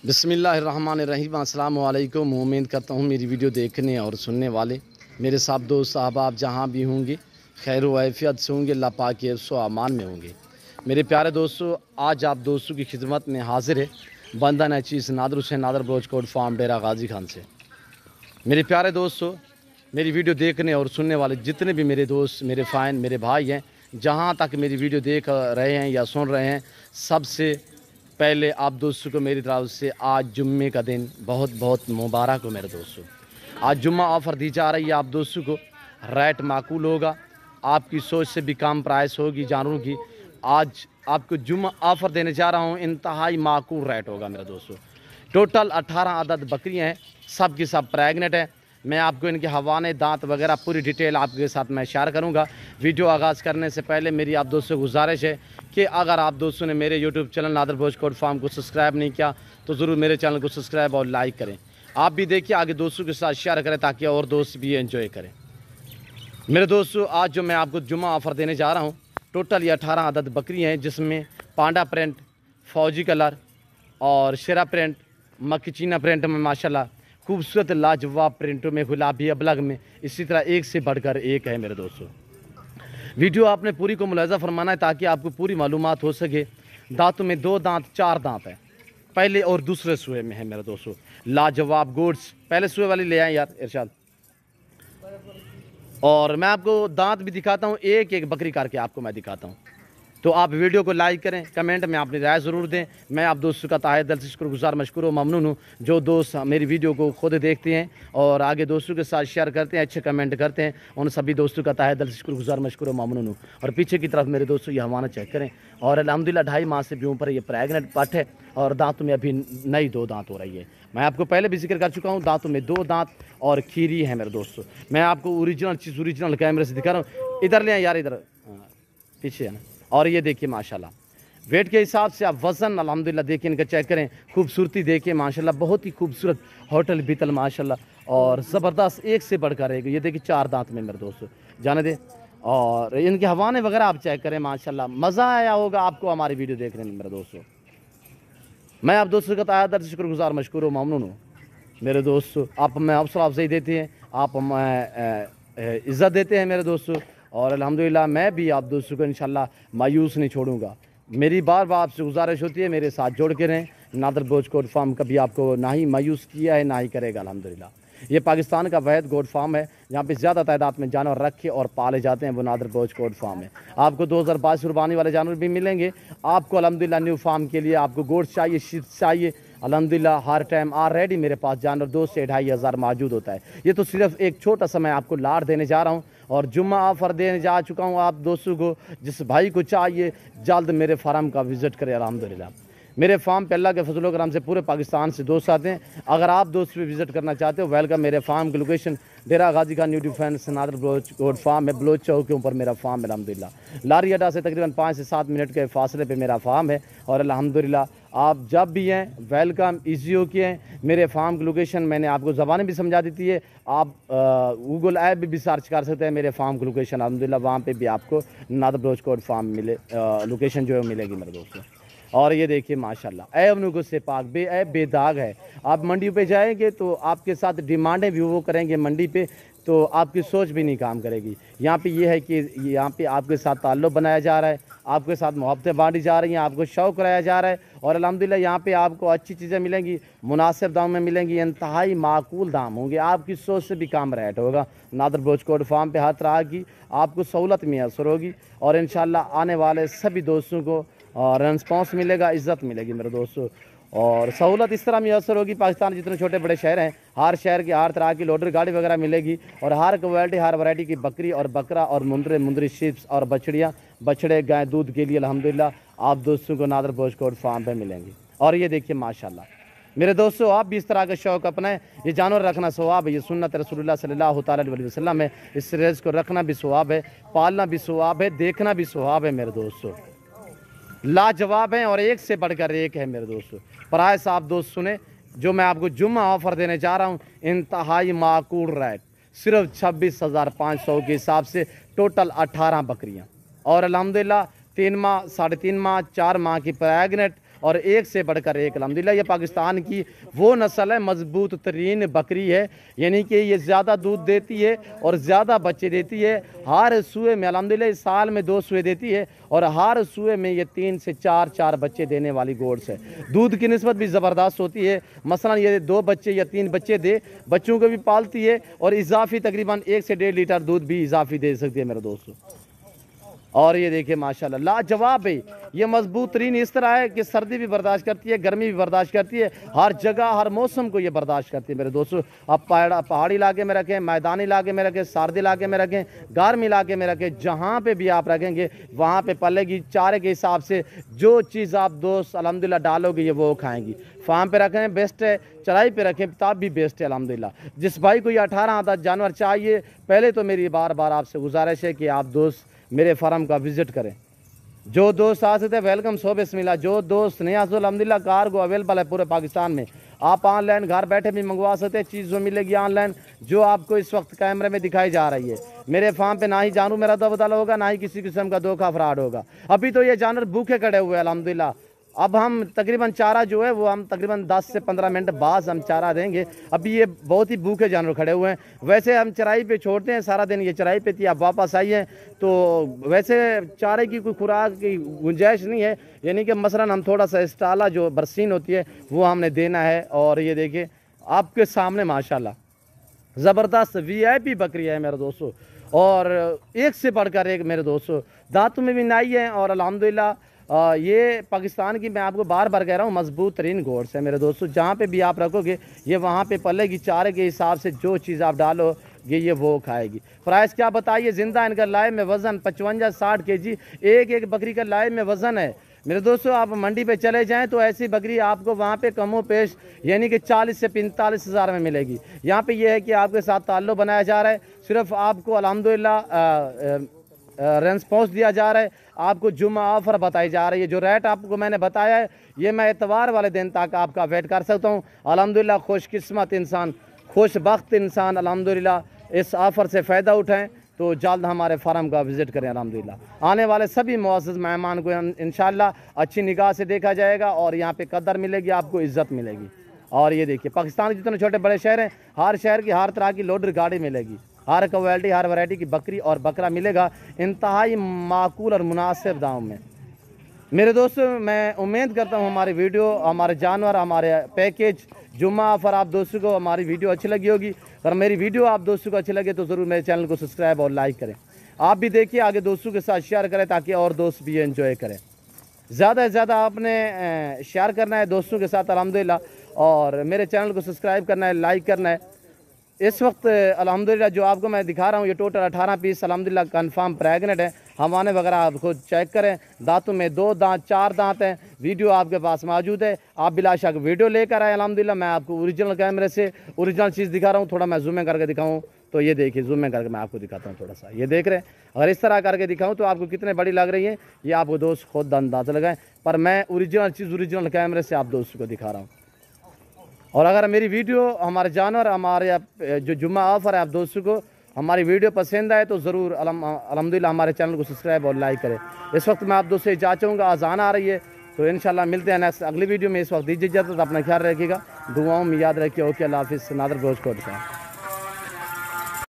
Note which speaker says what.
Speaker 1: बिस्मिल्लाहिर्रहमानिर्रहीम। अस्सलाम वालेकुम। उम्मीद करता हूँ मेरी वीडियो देखने और सुनने वाले मेरे साथ दोस्त अहबाब जहाँ भी होंगे खैर वैफियत से होंगे, अल्लाह पाक के हिफ्ज़ व अमान में होंगे। मेरे प्यारे दोस्तों, आज आप दोस्तों की खिदमत में हाजिर है बंदा नचीज़ नादर हुसैन नादर बलोच कोट फार्म डेरा गाजी खान से। मेरे प्यारे दोस्तों, मेरी वीडियो देखने और सुनने वाले जितने भी मेरे दोस्त, मेरे फ़ैन, मेरे भाई हैं, जहाँ तक मेरी वीडियो देख रहे हैं या सुन रहे हैं, सबसे पहले आप दोस्तों को मेरी तरफ से आज जुम्मे का दिन बहुत बहुत मुबारक हो। मेरे दोस्तों, आज जुम्मा ऑफ़र दी जा रही है आप दोस्तों को। रेट माकूल होगा, आपकी सोच से भी कम प्राइस होगी जानवरों की। आज आपको जुम्मा ऑफ़र देने जा रहा हूँ, इंतहाई माकूल रेट होगा मेरे दोस्तों। टोटल 18 अदद बकरियाँ हैं, सब की सब प्रेगनेंट है। मैं आपको इनके हवाने, दांत वगैरह पूरी डिटेल आपके साथ मैं शेयर करूंगा। वीडियो आगाज़ करने से पहले मेरी आप दोस्तों को गुजारिश है कि अगर आप दोस्तों ने मेरे YouTube channel Nadir Baloch Kot farm को सब्सक्राइब नहीं किया तो ज़रूर मेरे चैनल को सब्सक्राइब और लाइक करें। आप भी देखिए, आगे दोस्तों के साथ शेयर करें ताकि और दोस्त भी एंजॉय करें। मेरे दोस्तों, आज जो मैं आपको जुम्मा ऑफ़र देने जा रहा हूँ, टोटल ये 18 अदद बकरियाँ हैं, जिसमें पांडा प्रिंट, फौजी कलर और शेरा प्रिंट, मक्खीचीना प्रिंट में माशाल्लाह खूबसूरत लाजवाब प्रिंटों में, गुलाबी अबलग में, इसी तरह एक से बढ़कर एक है। मेरे दोस्तों, वीडियो आपने पूरी को मुलाज़ा फरमाना है ताकि आपको पूरी मालूमात हो सके। दांतों में 2 दांत 4 दांत है, पहले और दूसरे सुए में है मेरे दोस्तों। लाजवाब गोड्स, पहले सुए वाली ले आए यार इरशाद। और मैं आपको दांत भी दिखाता हूँ, एक एक बकरी करके आपको मैं दिखाता हूँ। तो आप वीडियो को लाइक करें, कमेंट में अपनी राय ज़रूर दें। मैं आप दोस्तों का ताहे दिल से शुक्रगुज़ार, मशकूर व ममनून हूँ जो दोस्त मेरी वीडियो को खुद देखते हैं और आगे दोस्तों के साथ शेयर करते हैं, अच्छे कमेंट करते हैं। उन सभी दोस्तों का ताहे दिल से शुक्रगुज़ार, मशकूर व ममनून हूँ। और पीछे की तरफ मेरे दोस्तों ये हवाना चेक करें, और अल्हम्दुलिल्लाह 2.5 माह से भी ऊपर ये प्रेगनेंट पट है और दांतों में अभी नई 2 दांत हो रही है। मैं आपको पहले भी जिक्र कर चुका हूँ, दांतों में 2 दांत और खीरी है मेरे दोस्तों। मैं आपको ओरिजिनल चीज़ ओरिजिनल कैमरे से दिखा रहा हूँ। इधर ले यार, इधर पीछे है ना। और ये देखिए माशाल्लाह, वेट के हिसाब से आप वज़न अल्हम्दुलिल्लाह देखिए, इनका चेक करें, खूबसूरती देखिए माशाल्लाह, बहुत ही खूबसूरत होटल बीतल माशाल्लाह, और ज़बरदस्त एक से बढ़कर रहेगी। ये देखिए 4 दांत में मेरे दोस्तों, जाने दे। और इनके हवाने वगैरह आप चेक करें माशाल्लाह, मज़ा आया होगा आपको हमारी वीडियो देखने में मेरे दोस्तों। मैं आप दोस्तों का तहे दिल से शुक्रगुज़ार, मशकूर व ममनून हूँ। मेरे दोस्तों, आप हमें हौसला अफजाई देते हैं, आप हमें इज़्ज़त देते हैं मेरे दोस्तों, और अल्हम्दुलिल्लाह मैं भी आप दोस्तों को इंशाल्लाह मायूस नहीं छोड़ूंगा। मेरी बार बार आपसे गुजारिश होती है, मेरे साथ जुड़ के रहें। नादर बलोच गोट फार्म कभी आपको ना ही मायूस किया है, ना ही करेगा अल्हम्दुलिल्लाह। ये पाकिस्तान का वहद गोट फार्म है जहाँ पे ज़्यादा तादाद में जानवर रखे और पाले जाते हैं, वो नादर बलोच गोट फार्म है। आपको 2022 कुर्बानी वाले जानवर भी मिलेंगे। आपको अल्हम्दुलिल्लाह न्यू फार्म के लिए आपको गोट चाहिए, शीत चाहिए, अल्हम्दुलिल्लाह हर टाइम ऑलरेडी मेरे पास जानवर 2 से 2.5 हज़ार मौजूद होता है। ये तो सिर्फ एक छोटा सा मैं आपको लाड़ देने जा रहा हूँ और जुम्मा ऑफ़र देने जा चुका हूँ आप दोस्तों को। जिस भाई को चाहिए जल्द मेरे फार्म का विज़िट करें। अल्हम्दुलिल्लाह मेरे फार्म पे अल्लाह के फजल करम से पूरे पाकिस्तान से दोस्त आते हैं। अगर आप दोस्त भी विज़िट करना चाहते हो, वेलकम। मेरे फार्म की location Dera Ghazi Khan new defence Nadar Baloch goat farm है, बलोच चौक के ऊपर मेरा फार्म है। अल्हम्दुलिल्लाह लारी अड्डा से तकरीबन 5 से 7 मिनट के फासले पे मेरा फार्म है। और अल्हम्दुलिल्लाह आप जब भी हैं वेलकम, ईजी हो के हैं। मेरे फार्म की लोकेशन मैंने आपको ज़बानें भी समझा देती है, आप गूगल ऐप भी सर्च कर सकते हैं मेरे फार्म की लोकेशन। अल्हम्दुलिल्लाह वहाँ पे भी आपको नादर बलोच गोट फार्म मिले लोकेशन जो है मिलेगी मेरे दोस्तों। और ये देखिए माशाल्लाह ऐब नुगो से पाक बे ऐब बेदाग है। आप मंडी पे जाएंगे तो आपके साथ डिमांडें भी वो करेंगे मंडी पे, तो आपकी सोच भी नहीं काम करेगी। यहाँ पे ये है कि यहाँ पे आपके साथ ताल्लुक़ बनाया जा रहा है, आपके साथ मोहब्बतें बांटी जा रही हैं, आपको शौक़ कराया जा रहा है। और अल्हम्दुलिल्लाह यहाँ पे आपको अच्छी चीज़ें मिलेंगी, मुनासिब दाम में मिलेंगी, इंतहाई माकूल दाम होंगे, आपकी सोच से भी कम रेट होगा। नादर बलोच गोट फार्म पे हर तरह की आपको सहूलत मैसर होगी और इंशाल्लाह आने वाले सभी दोस्तों को और रिस्पॉन्स मिलेगा, इज़्ज़त मिलेगी मेरे दोस्तों। और सहूलत इस तरह मैसर होगी, पाकिस्तान जितने छोटे बड़े शहर हैं, हर शहर की हर तरह की लोडर गाड़ी वगैरह मिलेगी और हर क्वालिटी हर वैरायटी की बकरी और बकरा और मुंदरी शिप्स और बछड़ियाँ, बछड़े, गाय दूध के लिए अल्हम्दुलिल्लाह आप दोस्तों को नादर बलोच गोट फार्म पे मिलेंगी। और ये देखिए माशाल्लाह मेरे दोस्तों, आप भी इस तरह का शौक़ अपनाएं। ये जानवर रखना सवाब है, ये सुन्नत रसूलुल्लाह सल्लल्लाहु अलैहि वसल्लम है। इस रेज़ को रखना भी सवाब है, पालना भी सवाब है, देखना भी सवाब है मेरे दोस्तों। लाजवाब हैं और एक से बढ़कर एक है मेरे दोस्तों। प्राइस आप दोस्त सुने जो मैं आपको जुम्मा ऑफ़र देने जा रहा हूँ, इंतहाई माकूल रेट, सिर्फ 26,500 के हिसाब से टोटल 18 बकरियाँ। और अल्हम्दुलिल्लाह 3 माह, 3.5 माह, 4 माह की प्रेगनेंट और एक से बढ़कर एक अल्हम्दुलिल्लाह। ये पाकिस्तान की वो नस्ल है, मजबूत तरीन बकरी है, यानी कि ये ज़्यादा दूध देती है और ज़्यादा बच्चे देती है। हर सूए में अल्हम्दुलिल्लाह साल में 2 सूए देती है और हर सूए में ये 3 से 4 बच्चे देने वाली गोड्स है। दूध की निस्बत भी ज़बरदस्त होती है, मसलन ये 2 बच्चे या 3 बच्चे दे, बच्चों को भी पालती है और इजाफी तकरीबन 1 से 1.5 लीटर दूध भी इजाफी दे सकती है मेरे दोस्तों। और ये देखिए माशाल्लाह लाजवाब है, ये मजबूत तरीन इस तरह है कि सर्दी भी बर्दाश्त करती है, गर्मी भी बर्दाश्त करती है, हर जगह हर मौसम को ये बर्दाश्त करती है मेरे दोस्तों। आप पहाड़ी इलाके में रखें, मैदानी इलाके में रखें, सर्द इलाके में रखें, गर्म इलाके में रखें, जहाँ पे भी आप रखेंगे वहाँ पे पलेगी। चारे के हिसाब से जो चीज़ आप दोस्त अल्हम्दुलिल्लाह डालोगे ये वो खाएंगी। फार्म पे रखें बेस्ट है, चराई पे रखें तब भी बेस्ट है अल्हम्दुलिल्लाह। जिस भाई को ये 18 आदत जानवर चाहिए, पहले तो मेरी बार बार आपसे गुजारिश है कि आप दोस्त मेरे फार्म का विज़िट करें। जो दोस्त आ सकते हैं वेलकम, सो बिस्मिल्लाह। जो दोस्त नहीं आ सकते अल्हम्दुलिल्लाह कार्गो अवेलेबल है पूरे पाकिस्तान में, आप ऑनलाइन घर बैठे भी मंगवा सकते हैं, चीज़ जो मिलेगी ऑनलाइन जो आपको इस वक्त कैमरे में दिखाई जा रही है। मेरे फार्म पे ना ही जानू मेरा दबदल होगा, ना ही किसी किस्म का धोखा फ्रॉड होगा। अभी तो ये जानवर भूखे खड़े हुए हैं अल्हम्दुलिल्लाह। अब हम तकरीबन चारा जो है वो हम तकरीबन 10 से 15 मिनट बाद हम चारा देंगे। अभी ये बहुत ही भूखे जानवर खड़े हुए हैं। वैसे हम चराई पे छोड़ते हैं, सारा दिन ये चराई पे थी, आप वापस आई हैं तो वैसे चारे की कोई खुराक की गुंजाइश नहीं है, यानी कि मसलन हम थोड़ा सा इस्टाला जो बरसीन होती है वो हमने देना है। और ये देखिए आपके सामने माशाल्लाह ज़बरदस्त VIP बकरी है मेरे दोस्तों, और एक से बढ़कर एक मेरे दोस्तों, दांतों में भी नाई है। और अल्हम्दुलिल्लाह ये पाकिस्तान की मैं आपको बार बार कह रहा हूँ मजबूत तरीन घोड़स है मेरे दोस्तों। जहाँ पे भी आप रखोगे ये वहाँ पे पलेगी। चारे के हिसाब से जो चीज़ आप डालोगे ये वो खाएगी। प्राइस क्या बताइए, ज़िंदा इनका लाइव में वज़न 55-60 kg एक बकरी का लाइव में वज़न है मेरे दोस्तों। आप मंडी पे चले जाएं तो ऐसी बकरी आपको वहाँ पे कमो पेश यानी कि 40 से 45 हज़ार में मिलेगी। यहाँ पे ये है कि आपके साथ ताल्लुक़ बनाया जा रहा है, सिर्फ आपको अल्हम्दुलिल्लाह रेस्पॉन्स दिया जा रहा है, आपको जुम्मा ऑफ़र बताई जा रही है। जो रेट आपको मैंने बताया है ये मैं इतवार वाले दिन तक आपका वेट कर सकता हूँ। अल्हम्दुलिल्लाह खुशकिस्मत इंसान, खुशबख्त इंसान अल्हम्दुलिल्लाह इस ऑफ़र से फ़ायदा उठाएं तो जल्द हमारे फार्म का विज़िट करें। अल्हम्दुलिल्लाह आने वाले सभी मुअज़्ज़ज़ मेहमान को इंशाअल्लाह अच्छी निगाह से देखा जाएगा और यहाँ पे कदर मिलेगी, आपको इज़्ज़त मिलेगी। और ये देखिए पाकिस्तान के जितने छोटे बड़े शहर हैं, हर शहर की हर तरह की लोडर गाड़ी मिलेगी, हर क्वालिटी हर वैरायटी की बकरी और बकरा मिलेगा इंतहाई माकूल और मुनासिब दाम में। मेरे दोस्तों मैं उम्मीद करता हूँ हमारी वीडियो, हमारे जानवर, हमारे पैकेज जुम्मा ऑफ़र आप दोस्तों को हमारी वीडियो अच्छी लगी होगी। अगर मेरी वीडियो आप दोस्तों को अच्छी लगे तो ज़रूर मेरे चैनल को सब्सक्राइब और लाइक करें। आप भी देखिए, आगे दोस्तों के साथ शेयर करें ताकि और दोस्त भी एंजॉय करें। ज़्यादा से ज़्यादा आपने शेयर करना है दोस्तों के साथ अल्हम्दुलिल्लाह, और मेरे चैनल को सब्सक्राइब करना है, लाइक करना है। इस वक्त अल्हम्दुलिल्लाह जो आपको मैं दिखा रहा हूँ ये टोटल 18 पीस अल्हम्दुलिल्लाह कंफर्म प्रेगनेंट है। हवाने वगैरह आप खुद चेक करें, दांतों में 2 दांत 4 दांत हैं। वीडियो आपके पास मौजूद है, आप बिलाशक वीडियो लेकर आए। अल्हम्दुलिल्लाह मैं आपको ओरिजिनल कैमरे से ओरिजिनल चीज़ दिखा रहा हूँ। थोड़ा मैं जूम करके दिखाऊँ तो ये देखिए, जूम करके मैं आपको दिखाता हूँ थोड़ा सा, ये देख रहे हैं। अगर इस तरह करके दिखाऊँ तो आपको कितने बड़ी लग रही है ये आपको दोस्त खुद अंदाज़ा लगाएं, पर मैं ओरिजिनल चीज़ ओरिजिनल कैमरे से आप दोस्तों को दिखा रहा हूँ। और अगर मेरी वीडियो, हमारे जानवर, हमारे जो जुम्मा ऑफ़र है आप दोस्तों को हमारी वीडियो पसंद आए तो ज़रूर अल्हम्दुलिल्लाह हमारे चैनल को सब्सक्राइब और लाइक करें। इस वक्त मैं आप दोस्तों से चाहूँगा, अज़ान आ रही है तो इंशाल्लाह मिलते हैं नेक्स्ट अगली वीडियो में। इस वक्त दीजिए इजाज़त, अपना ख्याल रखिएगा, दुआओं में याद रखिए। ओके, अल्लाह हाफ़िज़। नादर गोश्त को